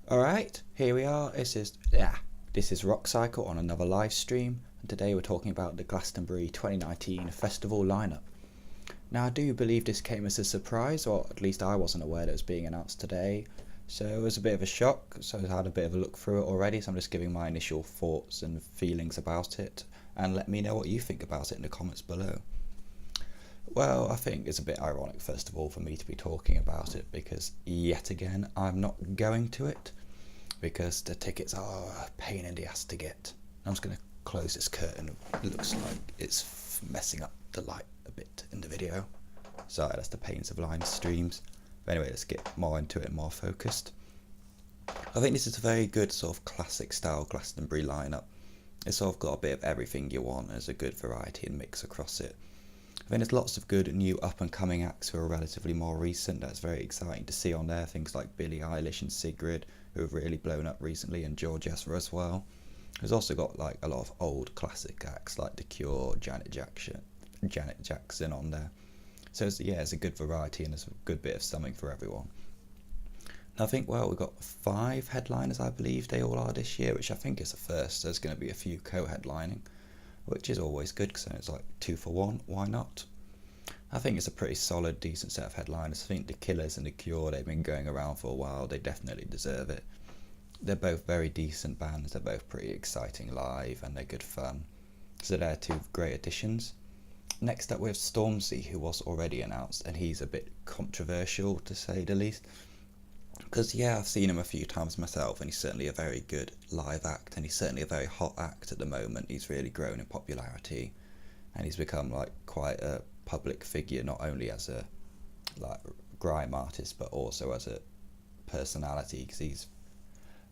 Alright, here we are. This is Rock Cycle on another live stream, and today we're talking about the Glastonbury 2019 festival lineup. Now, I do believe this came as a surprise, or at least I wasn't aware that it was being announced today, so it was a bit of a shock. So I had a bit of a look through it already, so I'm just giving my initial thoughts and feelings about it, and let me know what you think about it in the comments below. Well, I think it's a bit ironic, first of all, for me to be talking about it, because yet again I'm not going to it, because the tickets are a pain in the ass to get. I'm just going to close this curtain. It looks like it's messing up the light a bit in the video. Sorry, that's the pains of live streams. But anyway, let's get more into it and more focused. I think this is a very good sort of classic style Glastonbury lineup. It's sort of got a bit of everything you want. There's a good variety and mix across it. I think there's lots of good new up and coming acts who are relatively more recent. That's very exciting to see on there. Things like Billie Eilish and Sigrid, who have really blown up recently, and George Ezra as well. There's also got like a lot of old classic acts like The Cure, Janet Jackson on there. So it's a good variety and there's a good bit of something for everyone. And I think, well, we've got 5 headliners, I believe they all are this year, which I think is a first. There's going to be a few co-headlining, which is always good because it's like 2 for 1, why not? I think it's a pretty solid, decent set of headliners. I think The Killers and The Cure, they've been going around for a while, they definitely deserve it. They're both very decent bands, they're both pretty exciting live and they're good fun. So they're 2 great additions. Next up we have Stormzy, who was already announced, and he's a bit controversial to say the least. Because yeah, I've seen him a few times myself, and he's certainly a very good live act, and he's certainly a very hot act at the moment. He's really grown in popularity, and he's become like quite a public figure, not only as a like grime artist, but also as a personality, because he's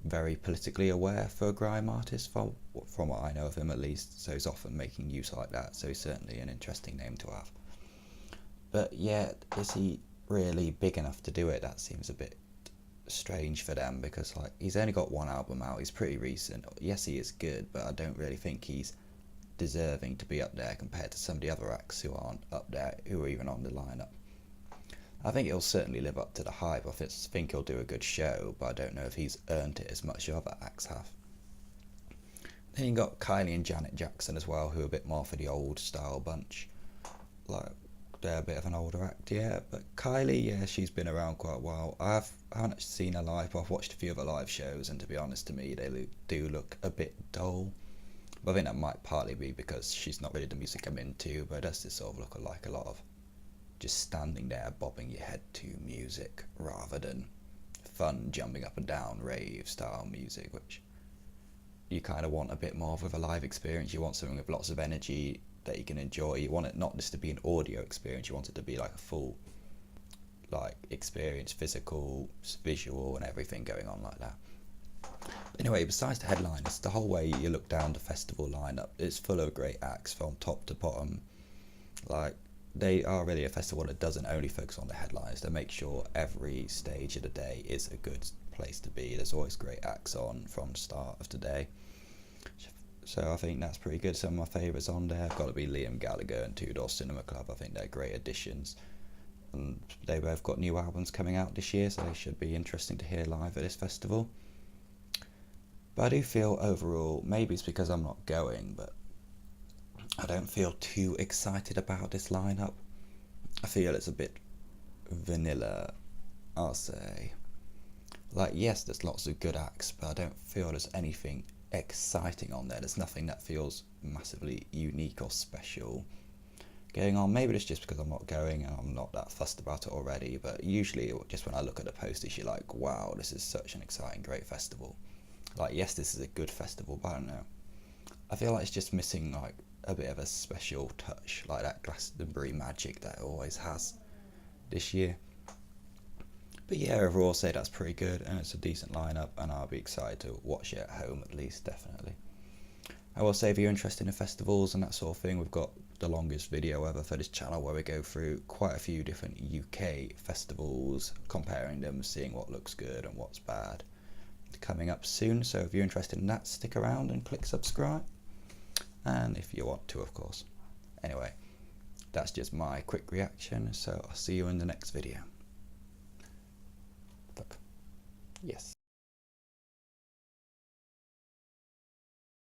very politically aware for a grime artist, from what I know of him at least. So he's often making use like that. So he's certainly an interesting name to have. But yeah, is he really big enough to do it? That seems a bit strange for them, because like he's only got 1 album out, he's pretty recent. Yes, he is good, but I don't really think he's deserving to be up there compared to some of the other acts who aren't up there, who are even on the lineup. I think he'll certainly live up to the hype. I think he'll do a good show, but I don't know if he's earned it as much as other acts have. Then you got Kylie and Janet Jackson as well, who are a bit more for the old style bunch. Like, they're a bit of an older act, yeah, but Kylie, yeah, she's been around quite a while. I haven't actually seen her live, but I've watched a few of her live shows, and to be honest, to me, they do look a bit dull. But I think that might partly be because she's not really the music I'm into, but it does just sort of look like a lot of just standing there bobbing your head to music rather than fun jumping up and down rave style music, which you kind of want a bit more of a live experience. You want something with lots of energy that you can enjoy. You want it not just to be an audio experience, you want it to be like a full like experience, physical, visual and everything going on like that. Anyway, besides the headliners, the whole way you look down the festival lineup, it's full of great acts from top to bottom. Like, they are really a festival that doesn't only focus on the headliners. They make sure every stage of the day is a good place to be. There's always great acts on from the start of the day. So I think that's pretty good. Some of my favourites on there have got to be Liam Gallagher and Two Door Cinema Club. I think they're great additions. And they both got new albums coming out this year, so they should be interesting to hear live at this festival. But I do feel overall, maybe it's because I'm not going, but I don't feel too excited about this lineup. I feel it's a bit vanilla, I'll say. Like, yes, there's lots of good acts, but I don't feel there's anything exciting on there. There's nothing that feels massively unique or special going on. Maybe it's just because I'm not going and I'm not that fussed about it already, but usually just when I look at the posters, you're like, wow, this is such an exciting, great festival. Like, yes, this is a good festival, but I don't know. I feel like it's just missing like a bit of a special touch, like that Glastonbury magic that it always has this year. But yeah, overall, I'll say that's pretty good, and it's a decent lineup, and I'll be excited to watch it at home at least, definitely. I will say, if you're interested in festivals and that sort of thing, we've got the longest video ever for this channel where we go through quite a few different UK festivals, comparing them, seeing what looks good and what's bad, coming up soon. So if you're interested in that, stick around and click subscribe. And if you want to, of course. Anyway, that's just my quick reaction, so I'll see you in the next video. Fuck. Yes.